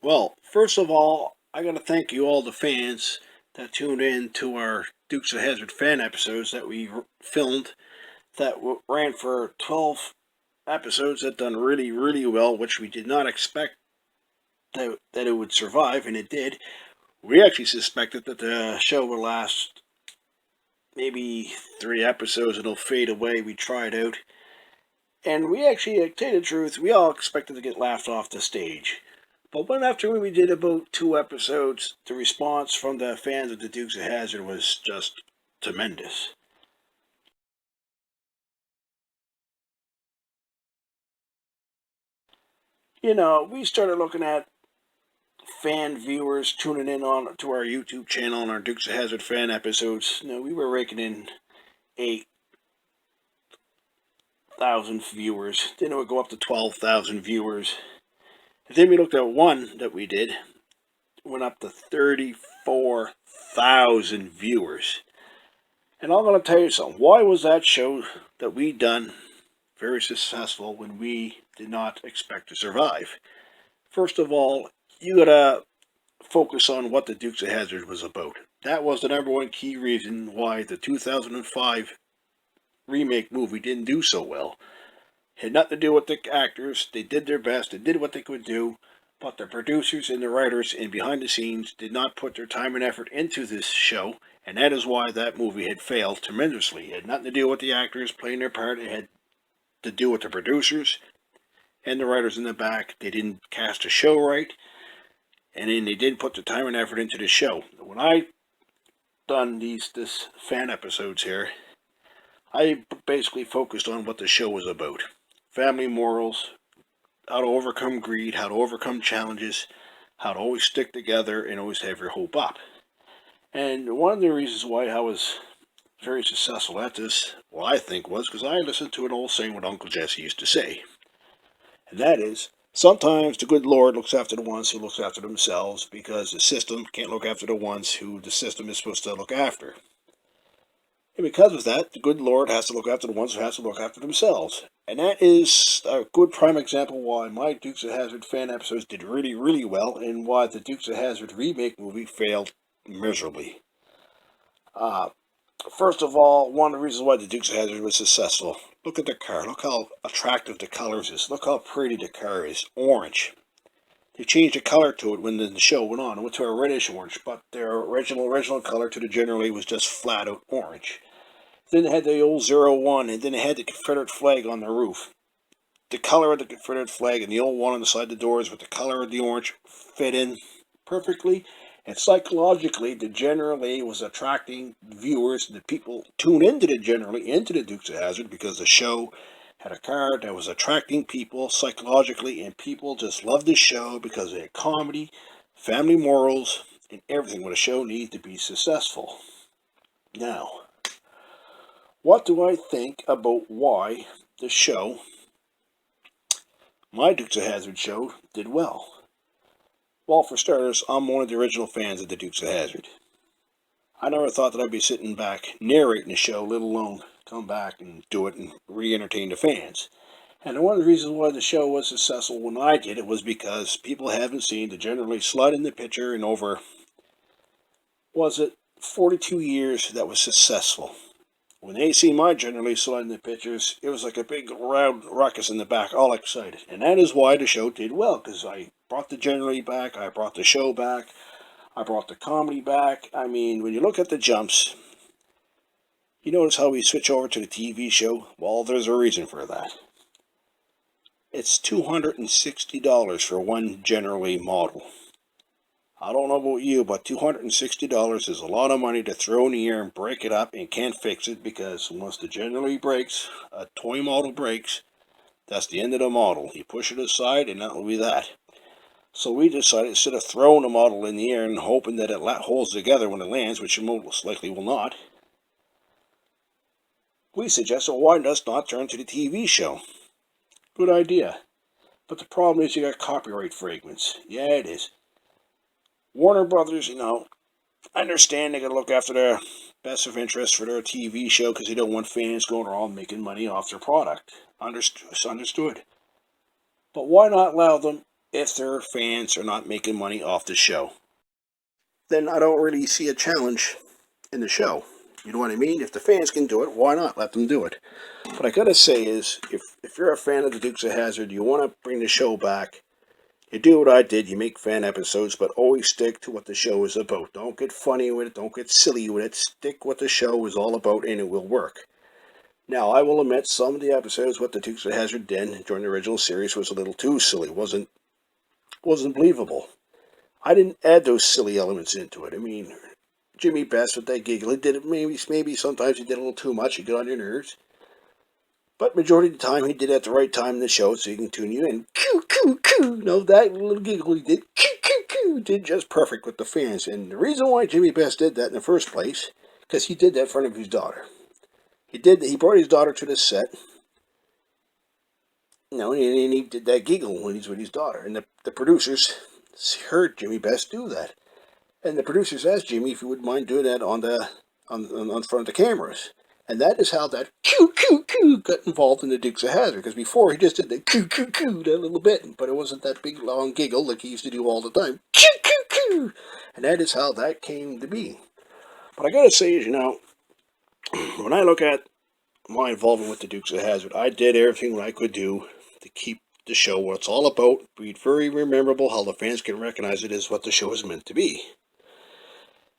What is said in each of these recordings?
Well, first of all, I got to thank you all the fans that tuned in to our Dukes of Hazzard fan episodes that we filmed that ran for 12 episodes that done really, really well, which we did not expect that it would survive, and it did. We actually suspected that the show would last maybe 3 episodes and it'll fade away. We tried out. And we actually, to tell you the truth, we all expected to get laughed off the stage. But when after we did about 2 episodes, the response from the fans of the Dukes of Hazzard was just tremendous. We started looking at fan viewers tuning in on to our YouTube channel and our Dukes of Hazzard fan episodes. We were raking in 8,000 viewers. Then it would go up to 12,000 viewers. And then we looked at one that we did, went up to 34,000 viewers. And I'm going to tell you something. Why was that show that we done very successful when we did not expect to survive? First of all, you got to focus on what the Dukes of Hazzard was about. That was the number one key reason why the 2005 remake movie didn't do so well. It had nothing to do with the actors. They did their best. They did what they could do. But the producers and the writers and behind the scenes did not put their time and effort into this show, and that is why that movie had failed tremendously. It had nothing to do with the actors playing their part. It had to do with the producers and the writers in the back. They didn't cast the show right, and then they didn't put the time and effort into the show. When I done this fan episodes here, I basically focused on what the show was about. Family morals, how to overcome greed, how to overcome challenges, how to always stick together and always have your hope up. And one of the reasons why I was very successful at this, well, I think was because I listened to an old saying what Uncle Jesse used to say. And that is, sometimes the good Lord looks after the ones who looks after themselves because the system can't look after the ones who the system is supposed to look after. And because of that, the good Lord has to look after the ones who has to look after themselves. And that is a good prime example why my Dukes of Hazzard fan episodes did really, really well, and why the Dukes of Hazzard remake movie failed miserably. First of all, one of the reasons why the Dukes of Hazzard was successful. Look at the car. Look how attractive the colors is. Look how pretty the car is. Orange. They changed the color to it when the show went on. It went to a reddish orange, but their original color to the generally was just flat out orange. Then they had the old 01, and then they had the Confederate flag on the roof. The color of the Confederate flag and the old one on the side of the doors with the color of the orange fit in perfectly. And psychologically, the generally was attracting viewers. The people tuned into the Dukes of Hazzard because the show had a car that was attracting people psychologically, and people just loved the show because it had comedy, family morals, and everything what a show needs to be successful. Now, what do I think about why the show, my Dukes of Hazzard show, did well? Well, for starters, I'm one of the original fans of the Dukes of Hazzard. I never thought that I'd be sitting back narrating the show, let alone come back and do it and re-entertain the fans. And one of the reasons why the show was successful when I did it was because people haven't seen the generally slide in the picture in over, 42 years that was successful. When they see my generally sliding the pictures, it was like a big round ruckus in the back, all excited. And that is why the show did well, because I brought the generally back, I brought the show back, I brought the comedy back. I mean, when you look at the jumps, you notice how we switch over to the TV show? Well, there's a reason for that. It's $260 for one generally model. I don't know about you, but $260 is a lot of money to throw in the air and break it up and can't fix it, because once the generally breaks, a toy model breaks, that's the end of the model. You push it aside and that will be that. So we decided, instead of throwing the model in the air and hoping that it holds together when it lands, which it most likely will not, we suggested, why does not turn to the TV show? Good idea. But the problem is you got copyright fragments. Yeah, it is. Warner Brothers, I understand they got to look after their best of interest for their TV show because they don't want fans going around making money off their product. Understood. But why not allow them, if their fans are not making money off the show. Then I don't really see a challenge in the show. You know what I mean? If the fans can do it, why not let them do it? What I gotta say is, if you're a fan of the Dukes of Hazzard, you want to bring the show back, you do what I did, you make fan episodes, but always stick to what the show is about. Don't get funny with it, don't get silly with it, stick what the show is all about and it will work. Now, I will admit some of the episodes what the Dukes of Hazzard did during the original series was a little too silly, wasn't believable. I didn't add those silly elements into it. I mean, Jimmy Best with that giggle, he did it maybe sometimes he did a little too much, he got on your nerves. But majority of the time, he did it at the right time in the show, so you can tune you in. Coo, coo, coo. No, that little giggle he did, coo, coo, coo, did just perfect with the fans. And the reason why Jimmy Best did that in the first place, because he did that in front of his daughter. He brought his daughter to the set. You know, and he did that giggle when he's with his daughter. And the producers heard Jimmy Best do that. And the producers asked Jimmy if he wouldn't mind doing that on front of the cameras. And that is how that coo coo coo got involved in the Dukes of Hazzard. Because before he just did the coo coo coo that little bit, but it wasn't that big long giggle like he used to do all the time. Coo coo coo, and that is how that came to be. But I gotta say, you know, when I look at my involvement with the Dukes of Hazzard, I did everything what I could do to keep the show what it's all about, be very memorable, how the fans can recognize it is what the show is meant to be.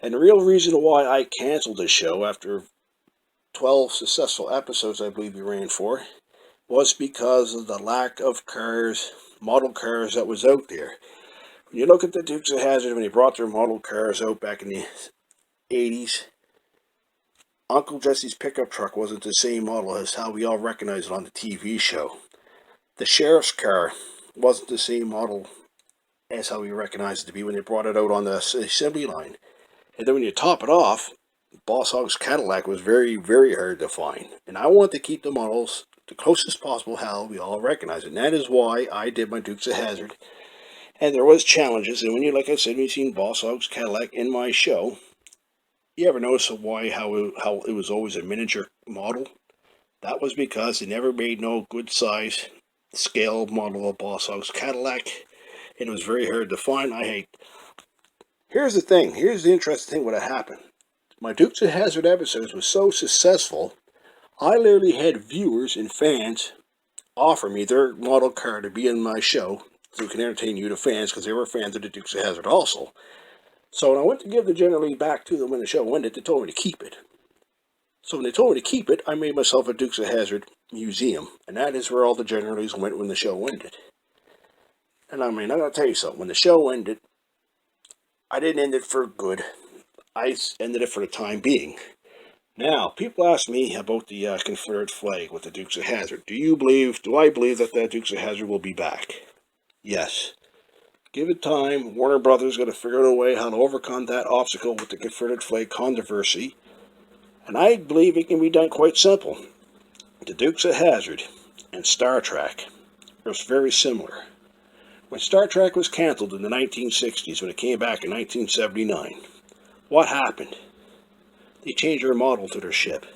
And the real reason why I canceled the show after 12 successful episodes I believe we ran for, was because of the lack of cars, model cars that was out there. When you look at the Dukes of Hazzard, when they brought their model cars out back in the 80s, Uncle Jesse's pickup truck wasn't the same model as how we all recognize it on the TV show. The sheriff's car wasn't the same model as how we recognize it to be when they brought it out on the assembly line. And then when you top it off, Boss Hogg's Cadillac was very, very hard to find. And I want to keep the models the closest possible how we all recognize it. And that is why I did my Dukes of Hazzard. And there was challenges. And when you, like I said, when you seen Boss Hogg's Cadillac in my show, you ever notice how it was always a miniature model? That was because they never made no good size scale model of Boss Hogg's Cadillac. And it was very hard to find. Here's the thing. Here's the interesting thing what happened. My Dukes of Hazzard episodes was so successful, I literally had viewers and fans offer me their model car to be in my show so we can entertain you, the fans, because they were fans of the Dukes of Hazzard also. So when I went to give the General Lee back to them when the show ended, they told me to keep it. So when they told me to keep it, I made myself a Dukes of Hazzard museum, and that is where all the General Lees went when the show ended. And I mean, I'm going to tell you something. When the show ended, I didn't end it for good. I ended it for the time being. Now, people ask me about the Confederate flag with the Dukes of Hazzard. Do I believe that the Dukes of Hazzard will be back? Yes. Give it time. Warner Brothers got to figure out a way how to overcome that obstacle with the Confederate flag controversy. And I believe it can be done quite simple. The Dukes of Hazzard and Star Trek are very similar. When Star Trek was canceled in the 1960s, when it came back in 1979, what happened? They changed their model to their ship.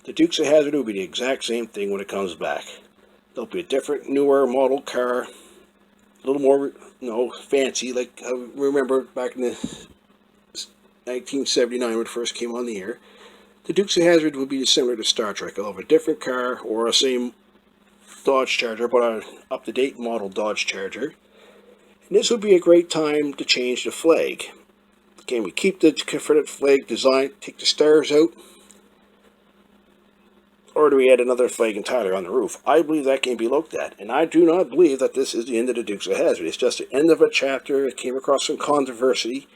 The Dukes of Hazzard will be the exact same thing when it comes back. There'll be a different, newer model car, a little more, fancy, like I remember back in the 1979 when it first came on the air. The Dukes of Hazzard will be similar to Star Trek. They'll have a different car or a same Dodge Charger, but an up-to-date model Dodge Charger. And this would be a great time to change the flag. Can we keep the Confederate flag design, take the stars out? Or do we add another flag entirely on the roof? I believe that can be looked at. And I do not believe that this is the end of the Dukes of Hazzard. It's just the end of a chapter. It came across some controversy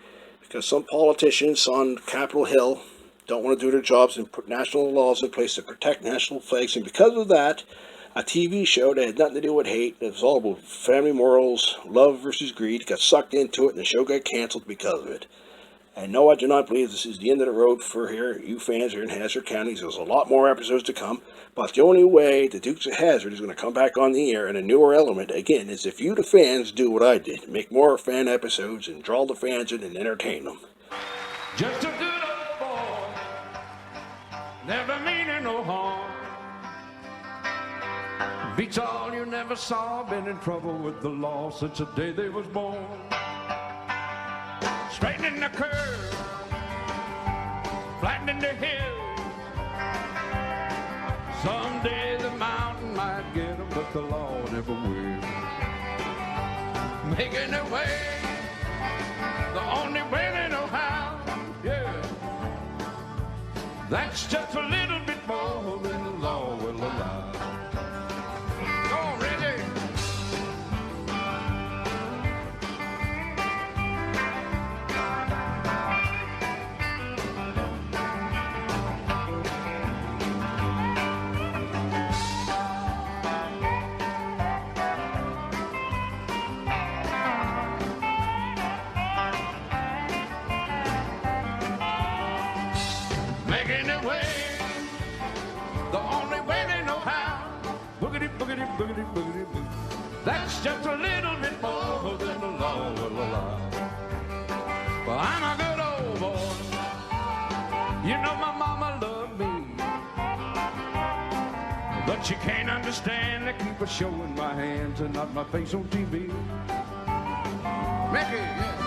because some politicians on Capitol Hill don't want to do their jobs and put national laws in place to protect national flags. And because of that, a TV show that had nothing to do with hate, it was all about family morals, love versus greed, got sucked into it, and the show got canceled because of it. And no, I do not believe this is the end of the road for here. You fans are in Hazzard counties. There's a lot more episodes to come. But the only way the Dukes of Hazzard is going to come back on the air in a newer element, again, is if you, the fans, do what I did. Make more fan episodes and draw the fans in and entertain them. Just a good old boy, never meaning no harm. Beats all you never saw, been in trouble with the law since the day they was born. Straightening the curve, flattening the hill. Someday the mountain might get them, but the law never will. Making their way, the only way they know how, yeah. That's just a little bit more than the law will allow. Go on, Reggie. Making their way, the only way they know how. Boogity, boogity, boogity, boogity, boogity. That's just a little bit more than the law will allow. Well, I'm a good old boy. You know my mama loved me, but she can't understand. I keep her showing my hands and not my face on TV. Mickey, yeah.